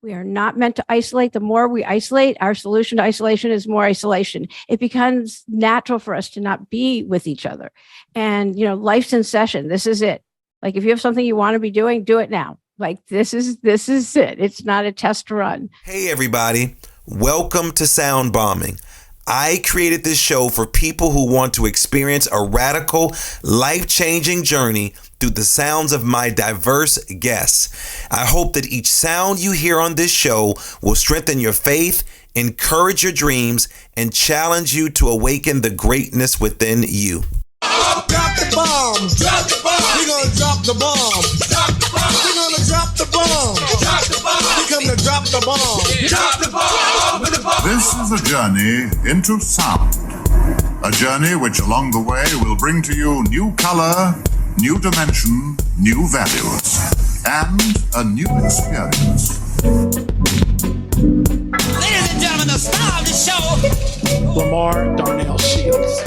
We are not meant to isolate. The more we isolate, our solution to isolation is more isolation. It becomes natural for us to not be with each other. And, life's in session. This is it. Like, if you have something you want to be doing, do it now. Like, this is it. It's not a test run. Hey, everybody. Welcome to Sound Bombing. I created this show for people who want to experience a radical, life-changing journey through the sounds of my diverse guests. I hope that each sound you hear on this show will strengthen your faith, encourage your dreams, and challenge you to awaken the greatness within you. Drop the bomb. Drop the bomb. We're gonna drop the bomb. Drop the bomb. We're gonna drop the bomb. Drop the bomb. We come to drop the bomb. Drop the bomb. Open the bomb. This is a journey into sound. A journey which along the way will bring to you new color, new dimension, new values, and a new experience. Ladies and gentlemen, the star of the show, LaMarr Darnell Shields.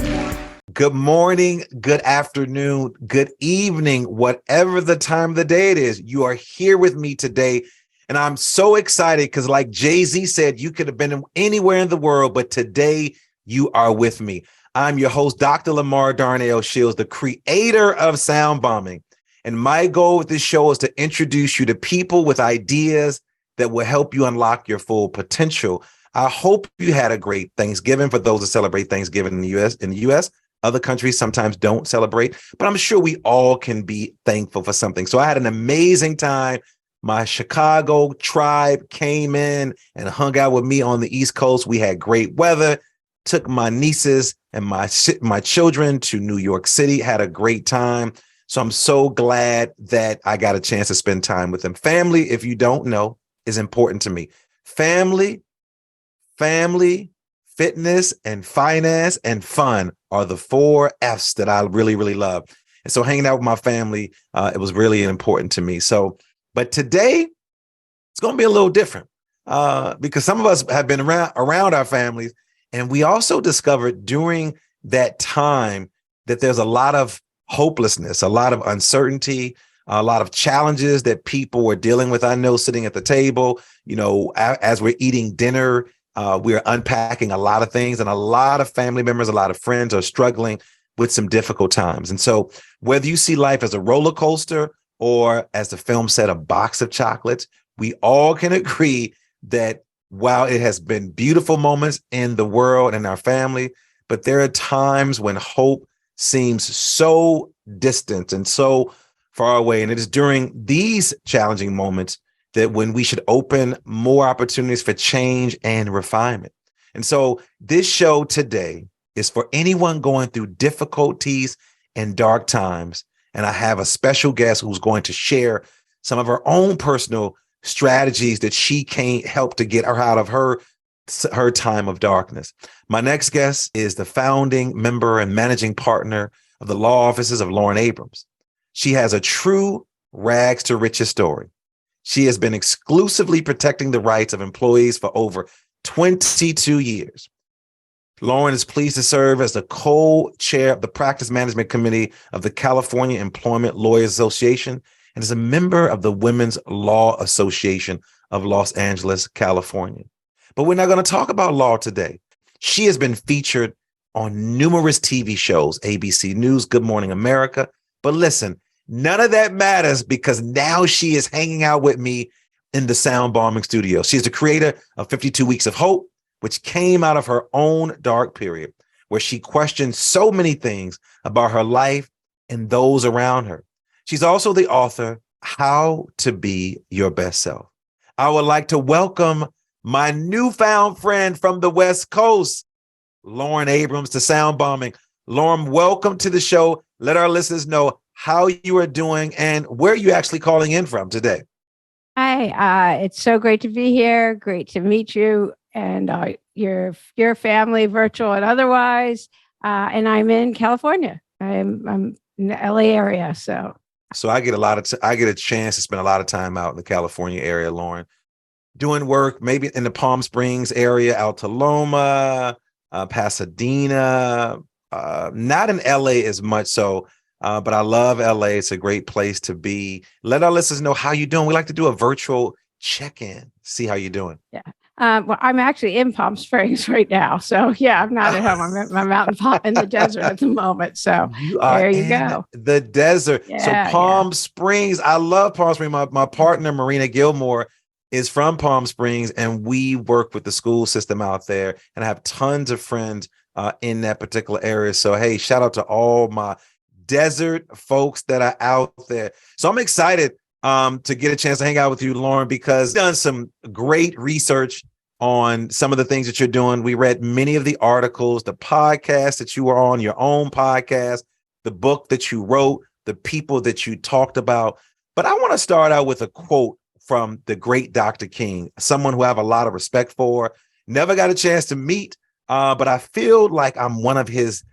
Good morning, good afternoon, good evening, whatever the time of the day it is. You are here with me today, and I'm so excited because, like Jay-Z said, you could have been anywhere in the world, but today you are with me. I'm your host, Dr. LaMarr Darnell Shields, the creator of Sound Bombing, and my goal with this show is to introduce you to people with ideas that will help you unlock your full potential. I hope you had a great Thanksgiving. For those that celebrate Thanksgiving in the U.S., other countries sometimes don't celebrate, but I'm sure we all can be thankful for something. So I had an amazing time. My Chicago tribe came in and hung out with me on the East Coast. We had great weather, took my nieces and my children to New York City, had a great time. So I'm so glad that I got a chance to spend time with them. Family, if you don't know, is important to me. Family, fitness, and finance and fun are the 4 F's that I really, really love. And so hanging out with my family, it was really important to me. But today it's going to be a little different because some of us have been around our families. And we also discovered during that time that there's a lot of hopelessness, a lot of uncertainty, a lot of challenges that people were dealing with. I know sitting at the table, as we're eating dinner, we're unpacking a lot of things, and a lot of family members, a lot of friends are struggling with some difficult times. And so whether you see life as a roller coaster or, as the film said, a box of chocolates, we all can agree that while it has been beautiful moments in the world and our family, but there are times when hope seems so distant and so far away. And it is during these challenging moments that when we should open more opportunities for change and refinement. And so this show today is for anyone going through difficulties and dark times. And I have a special guest who's going to share some of her own personal strategies that she can help to get her out of her time of darkness. My next guest is the founding member and managing partner of the law offices of Lauren Abrams. She has a true rags to riches story. She has been exclusively protecting the rights of employees for over 22 years. Lauren is pleased to serve as the co-chair of the Practice Management Committee of the California Employment Lawyers Association and is a member of the Women's Law Association of Los Angeles, California. But we're not going to talk about law today. She has been featured on numerous TV shows, ABC News, Good Morning America. But listen, none of that matters because now she is hanging out with me in the Sound Bombing studio. She is the creator of 52 Weeks of Hope, which came out of her own dark period, where she questioned so many things about her life and those around her. She's also the author, How to Be Your Best Self. I would like to welcome my newfound friend from the West Coast, Lauren Abrams, to Sound Bombing. Lauren, welcome to the show. Let our listeners know how you are doing and where you actually calling in from today. Hi, it's so great to be here. Great to meet you and your family, virtual and otherwise. And I'm in California. I'm in the LA area. So I get a chance to spend a lot of time out in the California area, Lauren, doing work maybe in the Palm Springs area, Alta Loma, Pasadena, not in LA as much so. But I love LA. It's a great place to be. Let our listeners know how you're doing. We like to do a virtual check in, see how you're doing. Yeah. Well, I'm actually in Palm Springs right now. So yeah, I'm not at home. I'm at my in the desert at the moment. So You are there you in go. the desert. So Yeah, Palm Springs, I love Palm Springs. My partner, Marina Gilmore, is from Palm Springs, and we work with the school system out there. And I have tons of friends in that particular area. So, hey, shout out to all my desert folks that are out there. So I'm excited to get a chance to hang out with you, Lauren, because you've done some great research on some of the things that you're doing. We read many of the articles, the podcast that you were on, your own podcast, the book that you wrote, the people that you talked about. But I want to start out with a quote from the great Dr. King, someone who I have a lot of respect for. Never got a chance to meet, but I feel like I'm one of his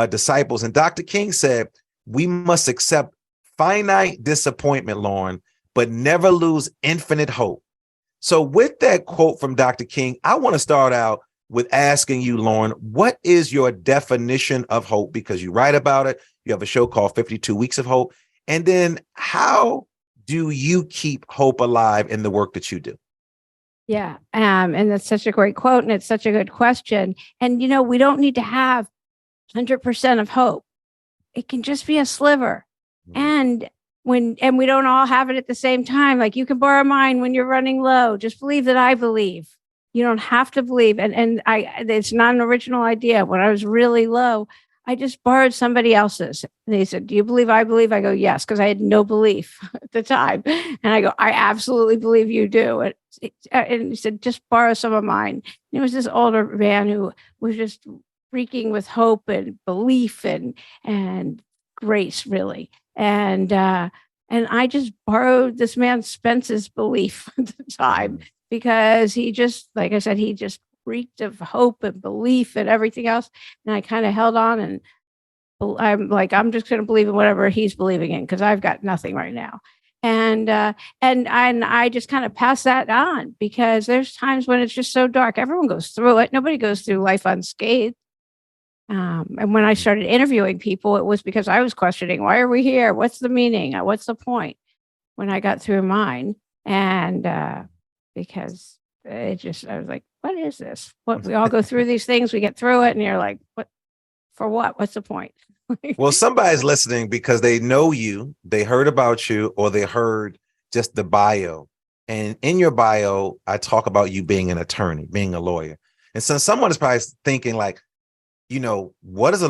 disciples. And Dr. King said, we must accept finite disappointment, Lauren, but never lose infinite hope. So with that quote from Dr. King, I want to start out with asking you, Lauren, what is your definition of hope? Because you write about it. You have a show called 52 Weeks of Hope. And then how do you keep hope alive in the work that you do? Yeah. And that's such a great quote. And it's such a good question. And, we don't need to have 100% of hope. It can just be a sliver. And we don't all have it at the same time. Like you can borrow mine when you're running low. Just believe that I believe. You don't have to believe. And it's not an original idea. When I was really low, I just borrowed somebody else's. And they said, do you believe I believe? I go, yes, because I had no belief at the time. And I go, I absolutely believe you do. And he said, just borrow some of mine. And it was this older man who was just reeking with hope and belief and grace, really. And I just borrowed this man Spence's belief at the time because he just, like I said, he just reeked of hope and belief and everything else. And I kind of held on, and I'm like, I'm just going to believe in whatever he's believing in because I've got nothing right now. And I just kind of pass that on because there's times when it's just so dark. Everyone goes through it. Nobody goes through life unscathed. And when I started interviewing people, it was because I was questioning, why are we here? What's the meaning? What's the point? When I got through mine, and because I was like, what is this? What we all go through these things, we get through it, and you're like, what for? What? What's the point? Well, somebody's listening because they know you, they heard about you, or they heard just the bio. And in your bio, I talk about you being an attorney, being a lawyer. And so someone is probably thinking like, when does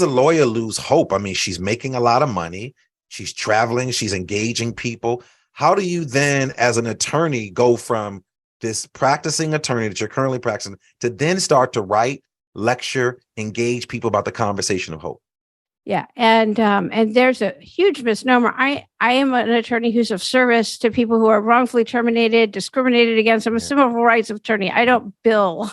a lawyer lose hope? I mean, she's making a lot of money. She's traveling. She's engaging people. How do you then, as an attorney, go from this practicing attorney that you're currently practicing to then start to write, lecture, engage people about the conversation of hope? Yeah. And there's a huge misnomer. I am an attorney who's of service to people who are wrongfully terminated, discriminated against. I'm a civil rights attorney. I don't bill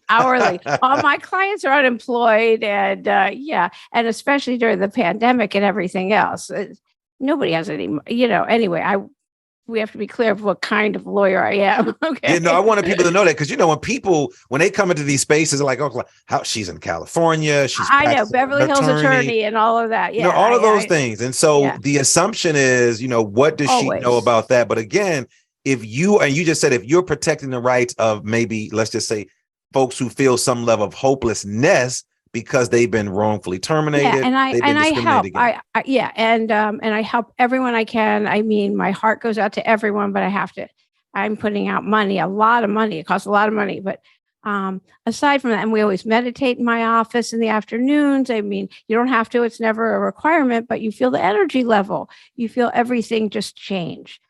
hourly. All my clients are unemployed. And and especially during the pandemic and everything else, nobody has any, anyway, we have to be clear of what kind of lawyer I am. Okay. Yeah, no, I wanted people to know that because when they come into these spaces, they're like, oh, how she's in California, I know Beverly Hills attorney and all of that. Yeah, all of those things. And so the assumption is, what does she know about that? But again, if you just said if you're protecting the rights of maybe, let's just say, folks who feel some level of hopelessness because they've been wrongfully terminated. And I help. And I help everyone I can. I mean, my heart goes out to everyone, but I'm putting out money, a lot of money. It costs a lot of money. But aside from that, and we always meditate in my office in the afternoons. I mean, you don't have to, it's never a requirement, but you feel the energy level. You feel everything just change.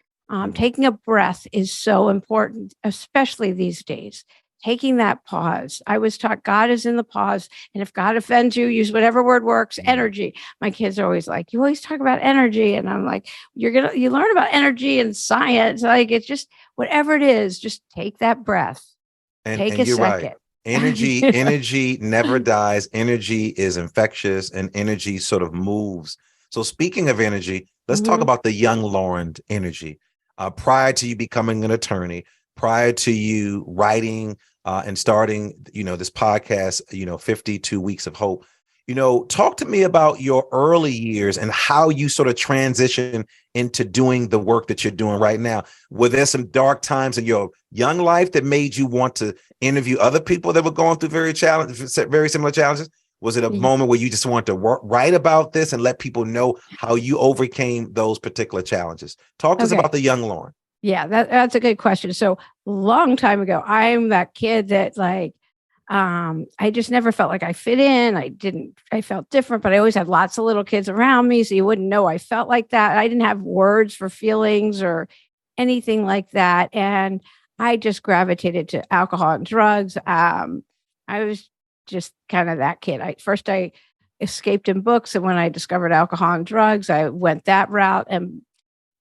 Taking a breath is so important, especially these days. Taking that pause. I was taught God is in the pause. And if God offends you, use whatever word works, energy. My kids are always like, you always talk about energy. And I'm like, you learn about energy and science. Like it's just whatever it is, just take that breath. Take a second. Right. Energy never dies. Energy is infectious and energy sort of moves. So speaking of energy, let's talk about the young Lauren energy. Prior to you becoming an attorney, prior to you writing and starting, this podcast, 52 Weeks of Hope, Talk to me about your early years and how you sort of transition into doing the work that you're doing right now. Were there some dark times in your young life that made you want to interview other people that were going through very similar challenges? Was it a moment where you just wanted to write about this and let people know how you overcame those particular challenges? Talk to us about the young Lauren. Yeah, that's a good question. So long time ago, I'm that kid that I just never felt like I fit in. I felt different, but I always had lots of little kids around me. So you wouldn't know I felt like that. I didn't have words for feelings or anything like that. And I just gravitated to alcohol and drugs. I was just kind of that kid. I escaped in books. And when I discovered alcohol and drugs, I went that route. And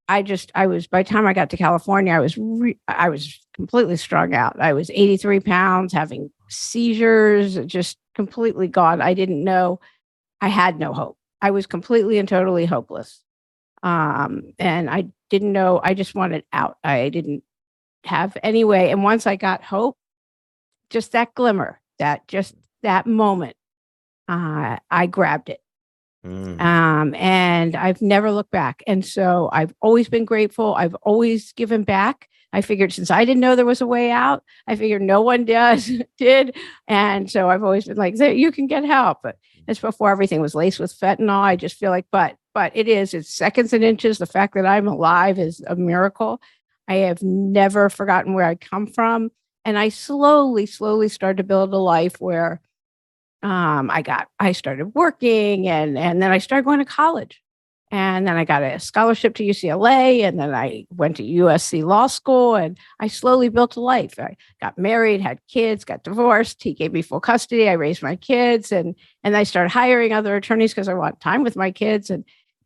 by the time I got to California, I was completely strung out. I was 83 pounds, having seizures, just completely gone. I didn't know, I had no hope. I was completely and totally hopeless. And I didn't know, I just wanted out. I didn't have any way. And once I got hope, just that glimmer, that moment, I grabbed it. And I've never looked back. And so I've always been grateful. I've always given back. I figured since I didn't know there was a way out, I figured no one did. And so I've always been like, you can get help. But it's before everything was laced with fentanyl. I just feel like, but it's seconds and inches. The fact that I'm alive is a miracle. I have never forgotten where I come from. And I slowly started to build a life where I started working and then I started going to college, and then I got a scholarship to UCLA, and then I went to USC law school, and I slowly built a life. I got married, had kids, got divorced. He gave me full custody. I raised my kids, and I started hiring other attorneys because I want time with my kids.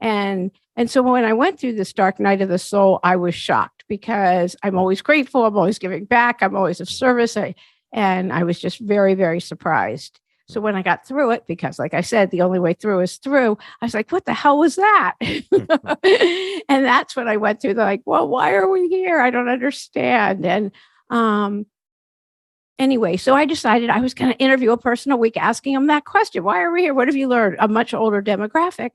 And so when I went through this dark night of the soul, I was shocked because I'm always grateful. I'm always giving back. I'm always of service. And I was just very, very surprised. So when I got through it, because like I said, the only way through is through, I was like, what the hell was that? And that's when I went through well, why are we here? I don't understand. And anyway, so I decided I was going to interview a person a week asking them that question. Why are we here? What have you learned? A much older demographic,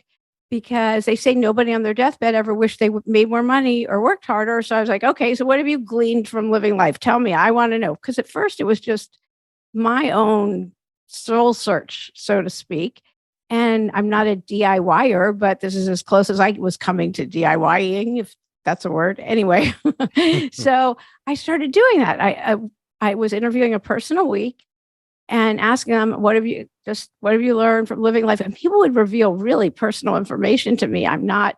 because they say nobody on their deathbed ever wished they made more money or worked harder. So I was like, okay, so what have you gleaned from living life? Tell me, I want to know. Because at first it was just my own soul search, so to speak. And I'm not a DIYer, but this is as close as I was coming to DIYing, if that's a word. Anyway, so I started doing that. I was interviewing a person a week and asking them, what have you learned from living life? And people would reveal really personal information to me. I'm not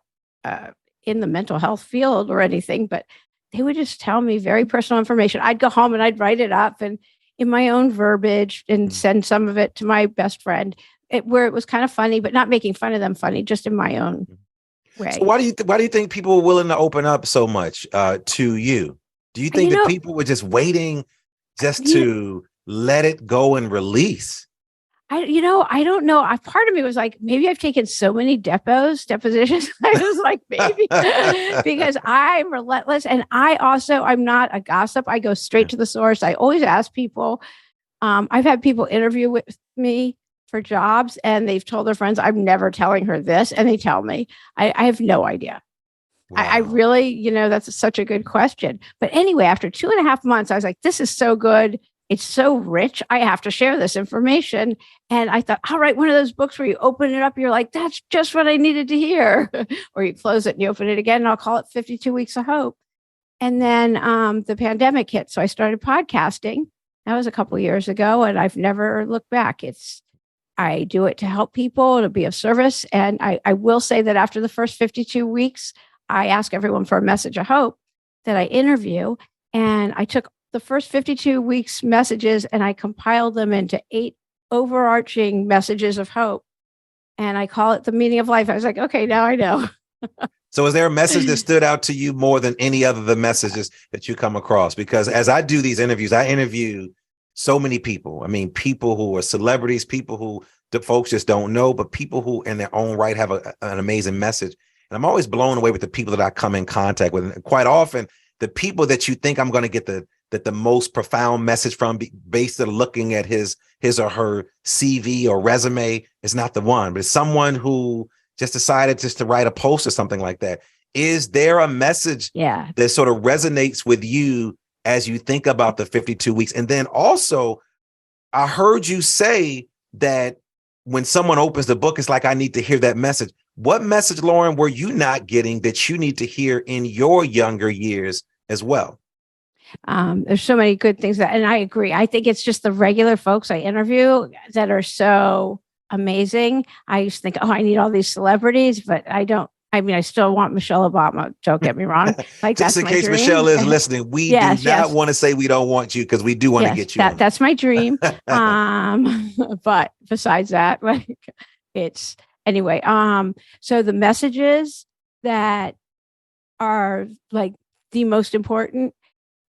in the mental health field or anything, but they would just tell me very personal information. I'd go home and I'd write it up and in my own verbiage and send some of it to my best friend, where it was kind of funny, but not making fun of them funny, just in my own way. So why do you think people were willing to open up so much to you? Do you think that people were just waiting to let it go and release? I don't know. Part of me was like, maybe I've taken so many depositions. I was like, maybe because I'm relentless. And I'm not a gossip. I go straight to the source. I always ask people. I've had people interview with me for jobs and they've told their friends, I'm never telling her this. And they tell me, I have no idea. Wow. I really, that's such a good question. But anyway, after 2.5 months, I was like, this is so good. It's so rich. I have to share this information. And I thought, I'll write one of those books where you open it up. You're like, that's just what I needed to hear. Or you close it and you open it again and I'll call it 52 Weeks of Hope. And then the pandemic hit. So I started podcasting. That was a couple of years ago. And I've never looked back. I do it to help people, to be of service. And I will say that after the first 52 weeks, I ask everyone for a message of hope that I interview. And I took the first 52 weeks messages and I compiled them into 8 overarching messages of hope. And I call it the meaning of life. I was like, okay, now I know. So is there a message that stood out to you more than any other of the messages that you come across? Because as I do these interviews, I interview so many people. I mean, people who are celebrities, people who the folks just don't know, but people who in their own right have an amazing message. And I'm always blown away with the people that I come in contact with. And quite often, the people that you think I'm going to get the that the most profound message from based on looking at his or her CV or resume is not the one, but it's someone who just decided just to write a post or something like that. Is there a message that sort of resonates with you as you think about the 52 weeks? And then also, I heard you say that when someone opens the book, it's like, I need to hear that message. What message, Lauren, were you not getting that you need to hear in your younger years as well? There's so many good things and I agree. I think it's just the regular folks I interview that are so amazing. I used to think, oh, I need all these celebrities, but I don't. I mean, I still want Michelle Obama. Don't get me wrong. Like, just in case dream. Michelle is listening, we do not want to say we don't want you, because we do want to get you. That's my dream. But besides that, like, it's anyway. So the messages that are like the most important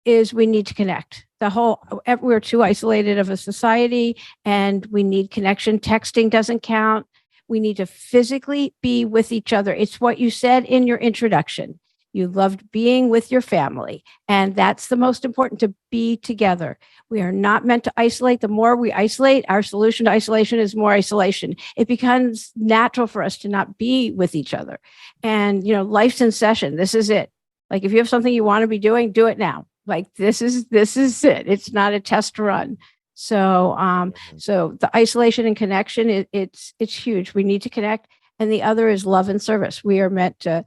is we need to connect. We're too isolated of a society, and we need connection. Texting doesn't count. We need to physically be with each other. It's what you said in your introduction. You loved being with your family, and that's the most important, to be together. We are not meant to isolate. The more we isolate, our solution to isolation is more isolation. It becomes natural for us to not be with each other. And, life's in session. This is it. Like, if you have something you want to be doing, do it now. Like, this is it. It's not a test run. So, so the isolation and connection, it's huge. We need to connect. And the other is love and service. We are meant to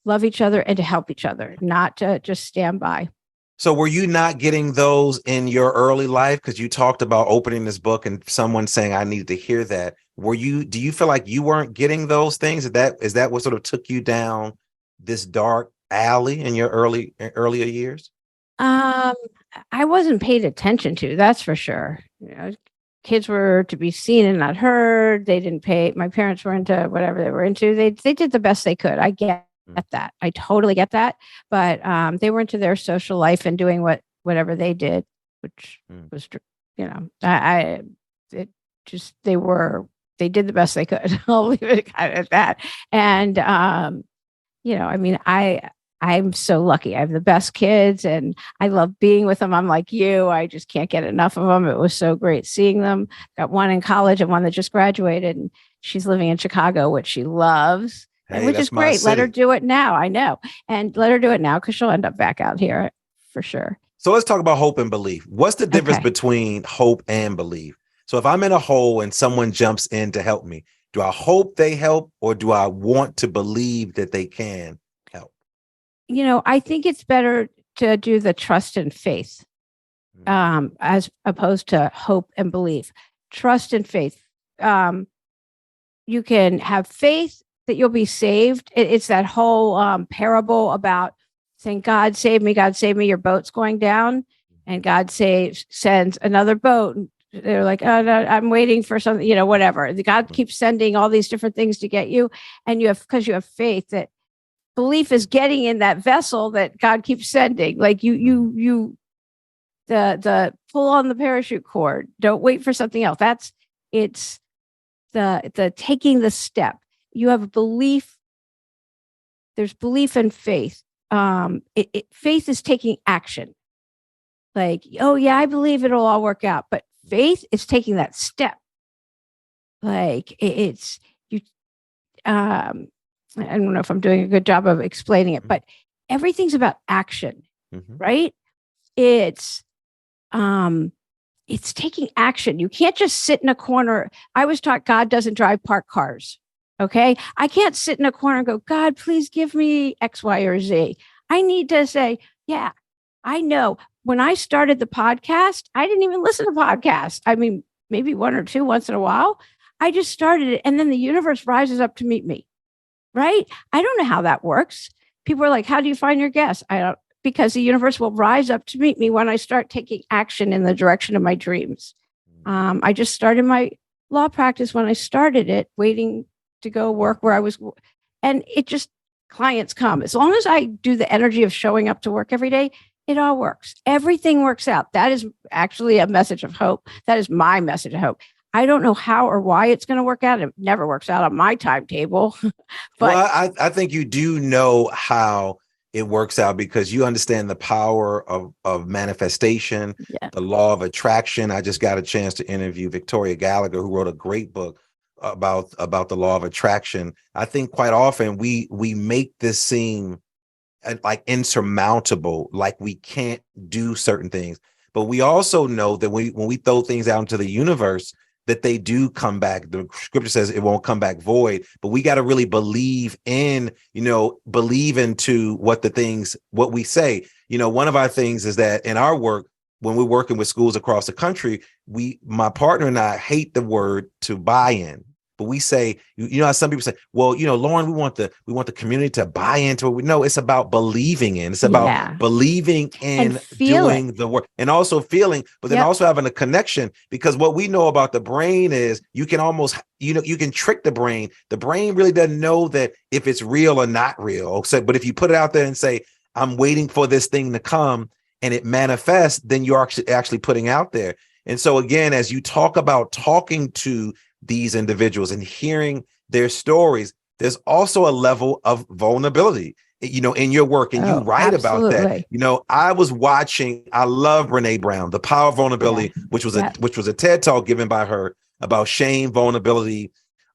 love each other and to help each other, not to just stand by. So were you not getting those in your early life? Because you talked about opening this book and someone saying, I needed to hear that. Do you feel like you weren't getting those things? Is that what sort of took you down this dark alley in your earlier years? I wasn't paid attention to, that's for sure. Kids were to be seen and not heard. They didn't pay. My parents were into whatever they were into. They did the best they could. I get that. I totally get that. But they were into their social life and doing whatever they did, which was, they did the best they could. I'll leave it kind of at that. And, I'm so lucky. I have the best kids and I love being with them. I'm like you. I just can't get enough of them. It was so great seeing them. Got one in college and one that just graduated, and she's living in Chicago, which she loves, which is great. Let her do it now. I know. And let her do it now, because she'll end up back out here for sure. So let's talk about hope and belief. What's the difference between hope and belief? So if I'm in a hole and someone jumps in to help me, do I hope they help, or do I want to believe that they can help? I think it's better to do the trust and faith as opposed to hope and belief. Trust and faith. You can have faith that you'll be saved. It's that whole parable about saying, God save me, your boat's going down. And God sends another boat. They're like, oh, no, I'm waiting for something, whatever. God keeps sending all these different things to get you. And because you have faith, that belief is getting in that vessel that God keeps sending. Like the pull on the parachute cord. Don't wait for something else. It's the taking the step. You have a belief. There's belief and faith. Faith is taking action. Like, oh yeah, I believe it'll all work out. But faith is taking that step. Like it's you. I don't know if I'm doing a good job of explaining it, but everything's about action, right? It's taking action. You can't just sit in a corner. I was taught God doesn't drive parked cars. Okay. I can't sit in a corner and go, God, please give me X, Y, or Z. I need to say, yeah, I know. When I started the podcast, I didn't even listen to podcasts. I mean, maybe one or two once in a while. I just started it. And then the universe rises up to meet me. Right? I don't know how that works. People are like, how do you find your guests? Because the universe will rise up to meet me when I start taking action in the direction of my dreams. I just started my law practice when I started it, waiting to go work where I was. And it just, clients come. As long as I do the energy of showing up to work every day, it all works. Everything works out. That is actually a message of hope. That is my message of hope. I don't know how or why it's going to work out. It never works out on my timetable. But well, I think you do know how it works out because you understand the power of manifestation, Yeah. the law of attraction. I just got a chance to interview Victoria Gallagher, who wrote a great book about the law of attraction. I think quite often we make this seem like insurmountable, like we can't do certain things. But we also know that when we throw things out into the universe, that they do come back. The scripture says it won't come back void, but we got to really believe into what we say. One of our things is that in our work, when we're working with schools across the country, my partner and I hate the word to buy in. But we say, how some people say, well, Lauren, we want the community to buy into it. No, it's about believing in. It's about believing in doing the work and also feeling, but then also having a connection. Because what we know about the brain is you can almost, you can trick the brain. The brain really doesn't know that if it's real or not real. So, but if you put it out there and say, I'm waiting for this thing to come and it manifests, then you're actually putting out there. And so again, as you talk about talking to these individuals and hearing their stories, there's also a level of vulnerability, in your work, and you write about that. I love Brene Brown, The Power of Vulnerability, which was a TED Talk given by her about shame, vulnerability,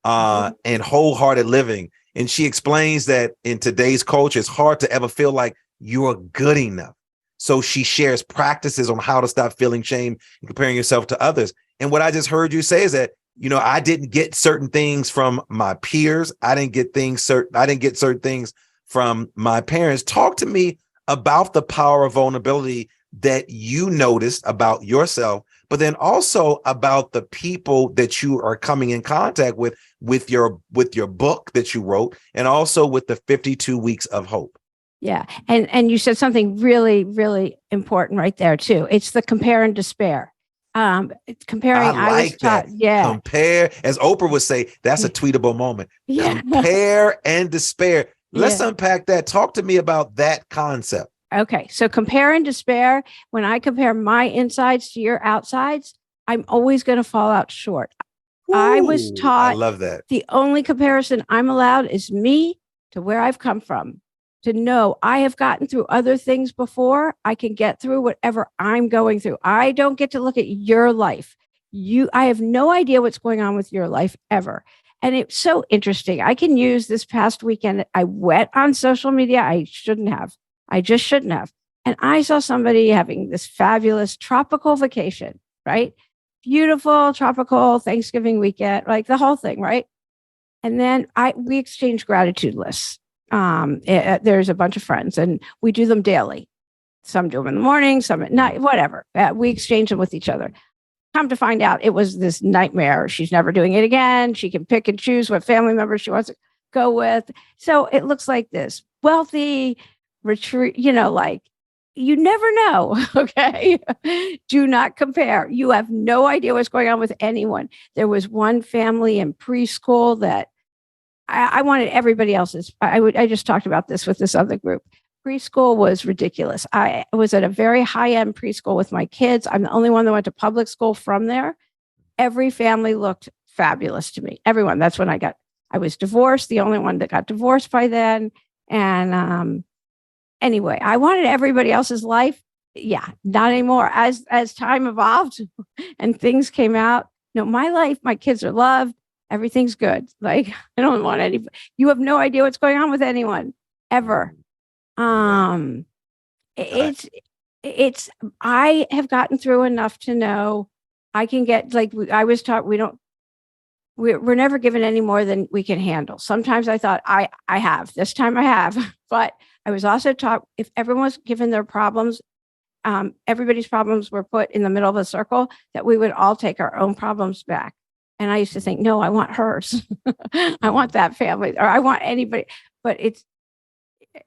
and wholehearted living. And she explains that in today's culture, it's hard to ever feel like you're good enough. So she shares practices on how to stop feeling shame and comparing yourself to others. And what I just heard you say is that I didn't get certain things from my peers. I didn't get certain things from my parents. Talk to me about the power of vulnerability that you noticed about yourself, but then also about the people that you are coming in contact with your book that you wrote, and also with the 52 Weeks of Hope. Yeah. And you said something really, really important right there too. It's the compare and despair. Comparing, I was taught, compare, as Oprah would say, that's a tweetable moment. Compare and despair. Let's unpack that. Talk to me about that concept. Okay. So compare and despair. When I compare my insides to your outsides, I'm always going to fall out short. Ooh, I was taught, I love that. The only comparison I'm allowed is me to where I've come from. To know I have gotten through other things before, I can get through whatever I'm going through. I don't get to look at your life. I have no idea what's going on with your life ever. And it's so interesting. I can use this past weekend. I went on social media. I shouldn't have. I just shouldn't have. And I saw somebody having this fabulous tropical vacation, right? Beautiful tropical Thanksgiving weekend, like the whole thing, right? And then we exchanged gratitude lists. There's a bunch of friends and we do them daily. Some do them in the morning, some at night, whatever. We exchange them with each other. Come to find out, it was this nightmare. She's never doing it again. She can pick and choose what family members she wants to go with. So it looks like this wealthy retreat, like you never know. Okay. Do not compare. You have no idea what's going on with anyone. There was one family in preschool that I wanted everybody else's. I just talked about this with this other group. Preschool was ridiculous. I was at a very high-end preschool with my kids. I'm the only one that went to public school from there. Every family looked fabulous to me. Everyone. That's when I was divorced, the only one that got divorced by then. And anyway, I wanted everybody else's life. Yeah, not anymore. As time evolved and things came out, my life, my kids are loved. Everything's good. Like, I don't want anybody. You have no idea what's going on with anyone ever. I have gotten through enough to know I can get, like I was taught, we're never given any more than we can handle. Sometimes I thought I have, this time I have, but I was also taught if everyone was given their problems, everybody's problems were put in the middle of a circle, that we would all take our own problems back. And I used to think, no, I want hers. I want that family, or I want anybody. But it's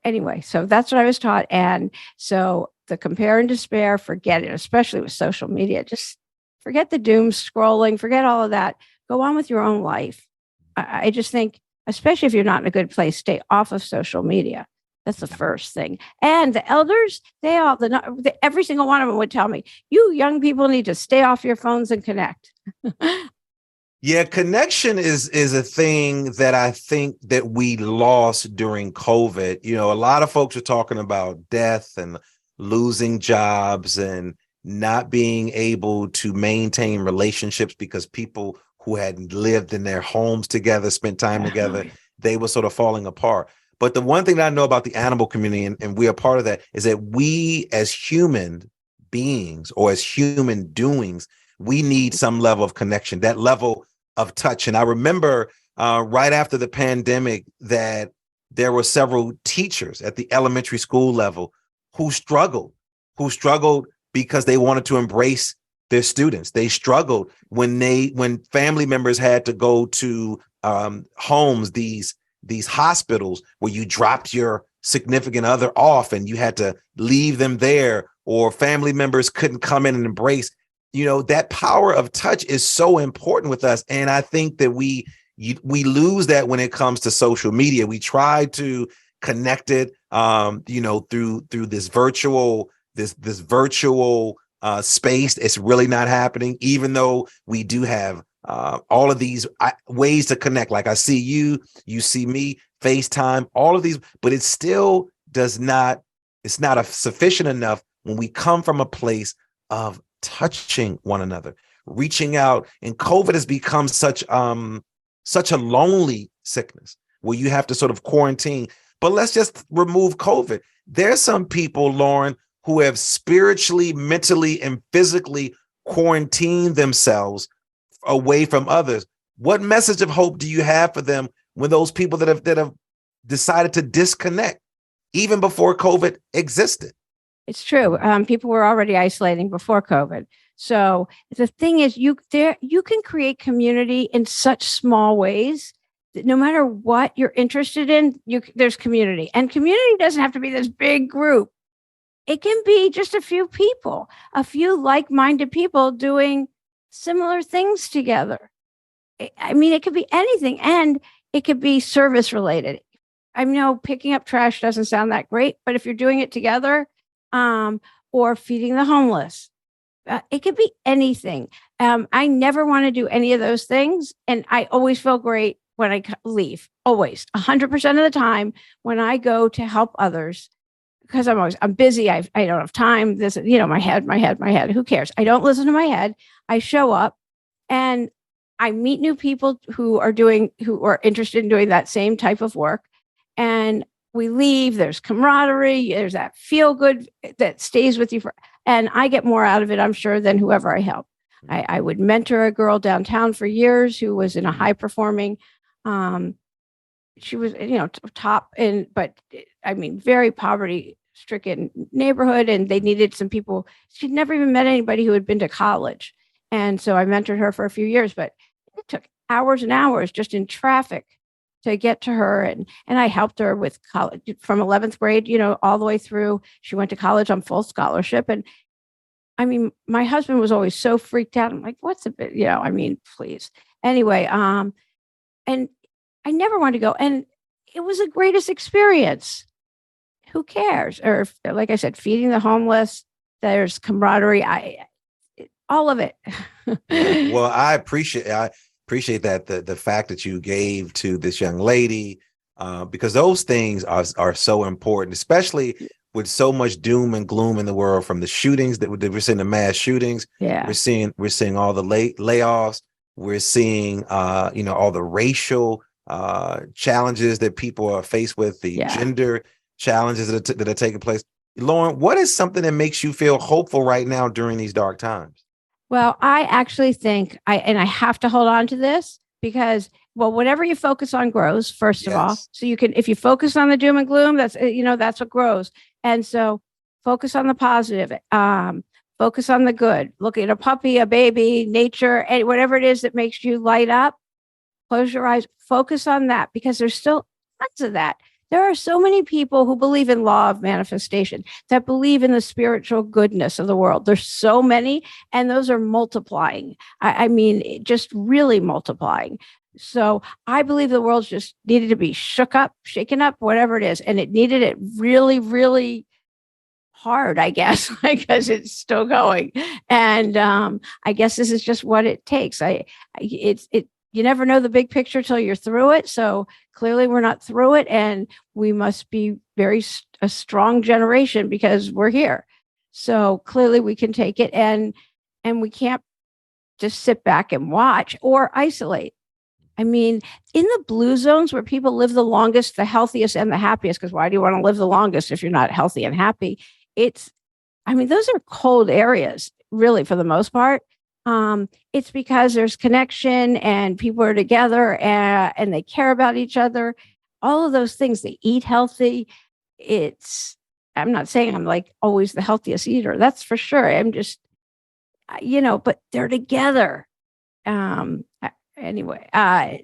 anyway. So that's what I was taught. And so the compare and despair, forget it, especially with social media. Just forget the doom scrolling, forget all of that. Go on with your own life. I just think, especially if you're not in a good place, stay off of social media. That's the first thing. And the elders, every single one of them would tell me, you young people need to stay off your phones and connect. Yeah, connection is a thing that I think that we lost during COVID. You know, a lot of folks are talking about death and losing jobs and not being able to maintain relationships because people who had lived in their homes together, spent time together, they were sort of falling apart. But the one thing that I know about the animal community, and we are part of that, is that we as human beings or as human doings, we need some level of connection, that level of touch. And I remember right after the pandemic that there were several teachers at the elementary school level who struggled because they wanted to embrace their students. They struggled when family members had to go to homes, these hospitals where you dropped your significant other off and you had to leave them there, or family members couldn't come in and embrace. You know, that power of touch is so important with us. And I think that we lose that when it comes to social media. We try to connect it, through this virtual space. It's really not happening, even though we do have all of these ways to connect. Like I see you, you see me, FaceTime, all of these, but it still it's not sufficient enough when we come from a place of touching one another, reaching out. And COVID has become such a lonely sickness where you have to sort of quarantine. But let's just remove COVID. There's some people, Lauren, who have spiritually, mentally, and physically quarantined themselves away from others. What message of hope do you have for them when those people that have decided to disconnect even before COVID existed? It's true. People were already isolating before COVID. So the thing is, you can create community in such small ways that no matter what you're interested in, there's community. And community doesn't have to be this big group. It can be just a few people, a few like-minded people doing similar things together. I mean, it could be anything, and it could be service related. I know picking up trash doesn't sound that great, but if you're doing it together, or feeding the homeless, it could be anything. I never want to do any of those things, and I always feel great when I leave. Always, 100% of the time when I go to help others, because I'm busy. I don't have time. This, my head. Who cares? I don't listen to my head. I show up and I meet new people who are interested in doing that same type of work. And we leave, there's camaraderie, there's that feel good that stays with you and I get more out of it, I'm sure, than whoever I help. I would mentor a girl downtown for years who was in a high performing, she was, top very poverty stricken neighborhood. And they needed some people. She'd never even met anybody who had been to college. And so I mentored her for a few years, but it took hours and hours just in traffic to get to her. And I helped her with college from 11th grade, all the way through. She went to college on full scholarship. And I mean, my husband was always so freaked out. I'm like, what's a bit, please. Anyway, and I never wanted to go. And it was the greatest experience. Who cares? Or like I said, feeding the homeless, there's camaraderie. All of it. Well, I appreciate that the fact that you gave to this young lady, because those things are so important, especially with so much doom and gloom in the world, from the shootings that we're seeing, the mass shootings. Yeah, we're seeing all the layoffs. We're seeing all the racial challenges that people are faced with, the gender challenges that are taking place. Lauren, what is something that makes you feel hopeful right now during these dark times? Well, I actually think I have to hold on to this because, whatever you focus on grows, first of all. So if you focus on the doom and gloom, that's what grows. And so focus on the positive, focus on the good. Look at a puppy, a baby, nature, and whatever it is that makes you light up, close your eyes, focus on that, because there's still tons of that. There are so many people who believe in law of manifestation, that believe in the spiritual goodness of the world. There's so many, and those are multiplying. I mean, just really multiplying. So I believe the world just needed to be shaken up, whatever it is. And it needed it really, really hard, I guess, because it's still going. And I guess this is just what it takes. You never know the big picture till you're through it. So clearly we're not through it, and we must be a strong generation because we're here. So clearly we can take it, and we can't just sit back and watch or isolate. I mean, in the blue zones where people live the longest, the healthiest, and the happiest, because why do you want to live the longest if you're not healthy and happy? Those are cold areas, really, for the most part. It's because there's connection and people are together and they care about each other. All of those things, they eat healthy. I'm not saying I'm like always the healthiest eater. That's for sure. I'm just, but they're together. Anyway,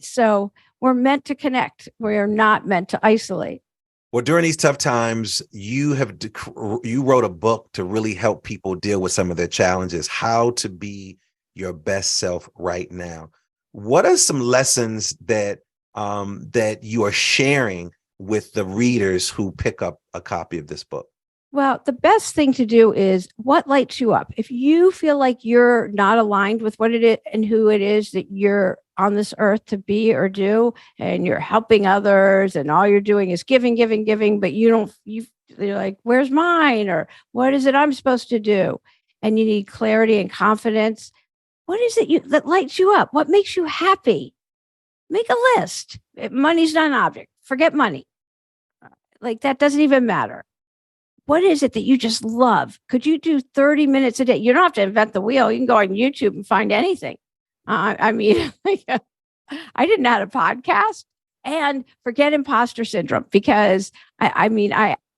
so we're meant to connect. We're not meant to isolate. Well, during these tough times, you wrote a book to really help people deal with some of their challenges, how to be your best self right now. What are some lessons that you are sharing with the readers who pick up a copy of this book? Well, the best thing to do is what lights you up. If you feel like you're not aligned with what it is and who it is that you're on this earth to be or do, and you're helping others and all you're doing is giving, but you're like, where's mine? Or what is it I'm supposed to do? And you need clarity and confidence. What is it that lights you up? What makes you happy? Make a list. Money's not an object. Forget money. Like that doesn't even matter. What is it that you just love? Could you do 30 minutes a day? You don't have to invent the wheel. You can go on YouTube and find anything. I didn't know how to podcast, and forget imposter syndrome, because I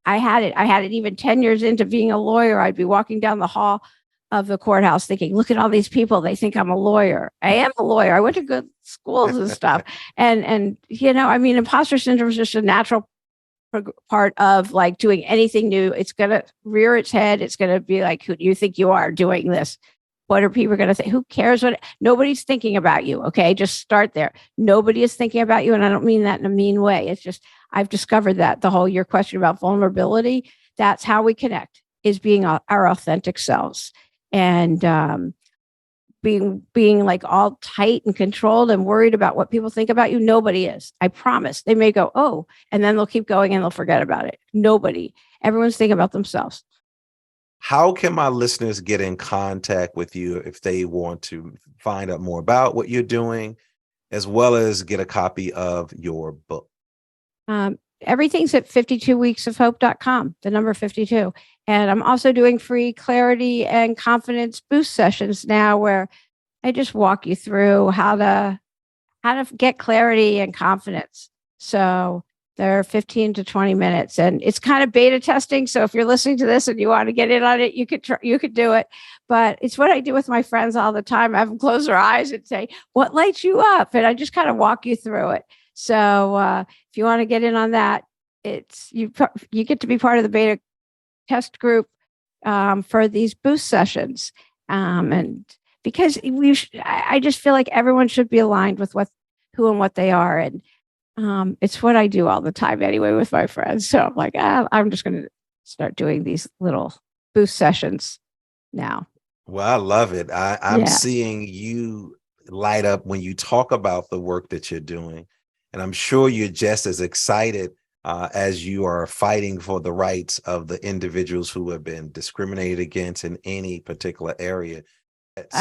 had it. I had it even 10 years into being a lawyer. I'd be walking down the hall of the courthouse thinking, look at all these people. They think I'm a lawyer. I am a lawyer. I went to good schools and stuff. And imposter syndrome is just a natural part of like doing anything new. It's going to rear its head. It's going to be like, who do you think you are doing this? What are people going to think? Who cares? Nobody's thinking about you. Okay. Just start there. Nobody is thinking about you. And I don't mean that in a mean way. It's just, I've discovered that your question about vulnerability, that's how we connect, is being our authentic selves. And being like all tight and controlled and worried about what people think about you. Nobody is. I promise. They may go, oh, and then they'll keep going and they'll forget about it. Nobody. Everyone's thinking about themselves. How can my listeners get in contact with you if they want to find out more about what you're doing, as well as get a copy of your book? Everything's at 52weeksofhope.com, the number 52. And I'm also doing free clarity and confidence boost sessions now, where I just walk you through how to get clarity and confidence. So they're 15 to 20 minutes, and it's kind of beta testing. So if you're listening to this and you want to get in on it, you could do it. But it's what I do with my friends all the time. I have them close their eyes and say, what lights you up? And I just kind of walk you through it. So if you want to get in on that, you get to be part of the beta test group for these boost sessions. And because I just feel like everyone should be aligned with who and what they are. And it's what I do all the time anyway with my friends. So I'm like, I'm just going to start doing these little boost sessions now. Well, I love it. I'm seeing you light up when you talk about the work that you're doing. And I'm sure you're just as excited as you are fighting for the rights of the individuals who have been discriminated against in any particular area.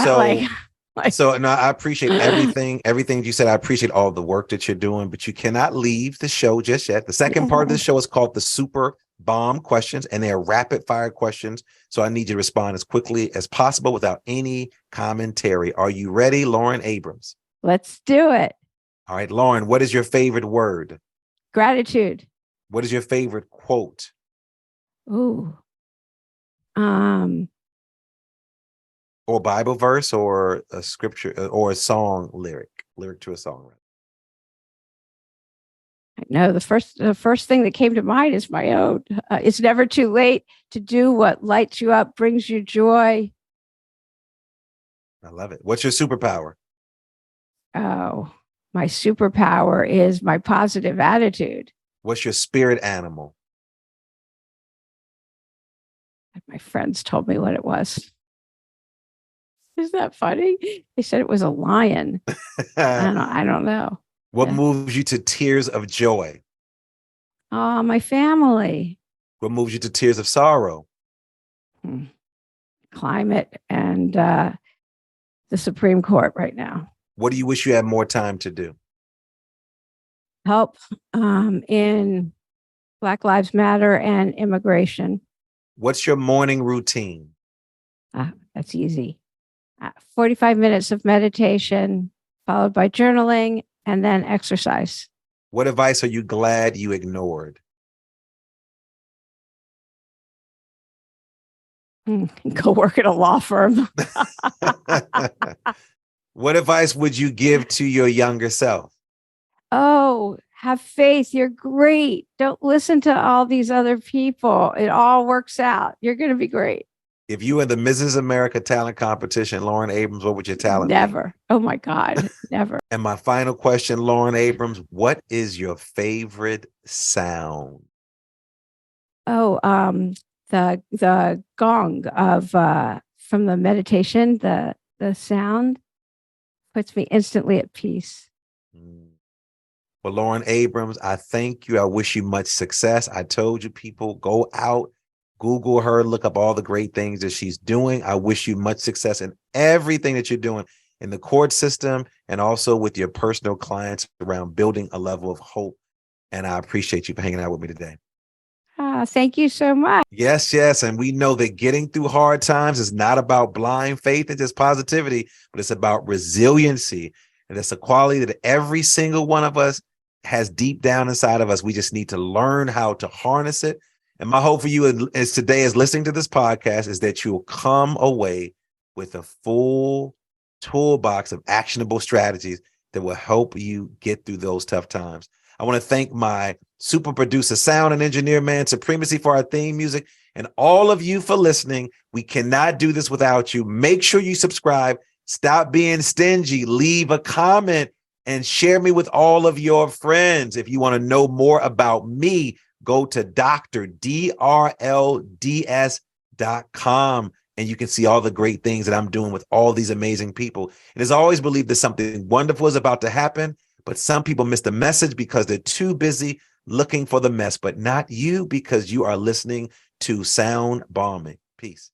So I appreciate everything you said. I appreciate all the work that you're doing, but you cannot leave the show just yet. The second part of the show is called the Super Bomb Questions, and they are rapid fire questions. So I need you to respond as quickly as possible without any commentary. Are you ready, Lauren Abrams? Let's do it. All right, Lauren, what is your favorite word? Gratitude. What is your favorite quote? Ooh. Or Bible verse, or a scripture, or a song lyric to a song. No, the first thing that came to mind is my own. It's never too late to do what lights you up, brings you joy. I love it. What's your superpower? Oh, my superpower is my positive attitude. What's your spirit animal? My friends told me what it was. Isn't that funny? They said it was a lion. I don't know. What Yeah. moves you to tears of joy? Oh, my family, What moves you to tears of sorrow? climate, and the Supreme Court right now. What do you wish you had more time to do? Help in Black Lives Matter and immigration. What's your morning routine? That's easy. 45 minutes of meditation, followed by journaling, and then exercise. What advice are you glad you ignored? Go work at a law firm. What advice would you give to your younger self? Oh, have faith. You're great. Don't listen to all these other people. It all works out. You're going to be great. If you were the Mrs. America talent competition, Lauren Abrams, what would your talent be? Never. Oh my God. Never. And my final question, Lauren Abrams, what is your favorite sound? Oh, the gong of from the meditation, the sound puts me instantly at peace. Well, Lauren Abrams, I thank you. I wish you much success. I told you, people, go out, Google her, look up all the great things that she's doing. I wish you much success in everything that you're doing in the court system and also with your personal clients around building a level of hope. And I appreciate you for hanging out with me today. Thank you so much. Yes, yes. And we know that getting through hard times is not about blind faith and just positivity, but it's about resiliency. And it's a quality that every single one of us has deep down inside of us. We just need to learn how to harness it. And my hope for you is today, as listening to this podcast, is that you'll come away with a full toolbox of actionable strategies that will help you get through those tough times. I want to thank my super producer, sound and engineer, man, Supremacy, for our theme music, and all of you for listening. We cannot do this without you. Make sure you subscribe. Stop being stingy. Leave a comment and share me with all of your friends. If you want to know more about me, go to DrDRLDS.com and you can see all the great things that I'm doing with all these amazing people. And as always, believe that something wonderful is about to happen, but some people miss the message because they're too busy looking for the mess, but not you, because you are listening to Sound Bombing. Peace.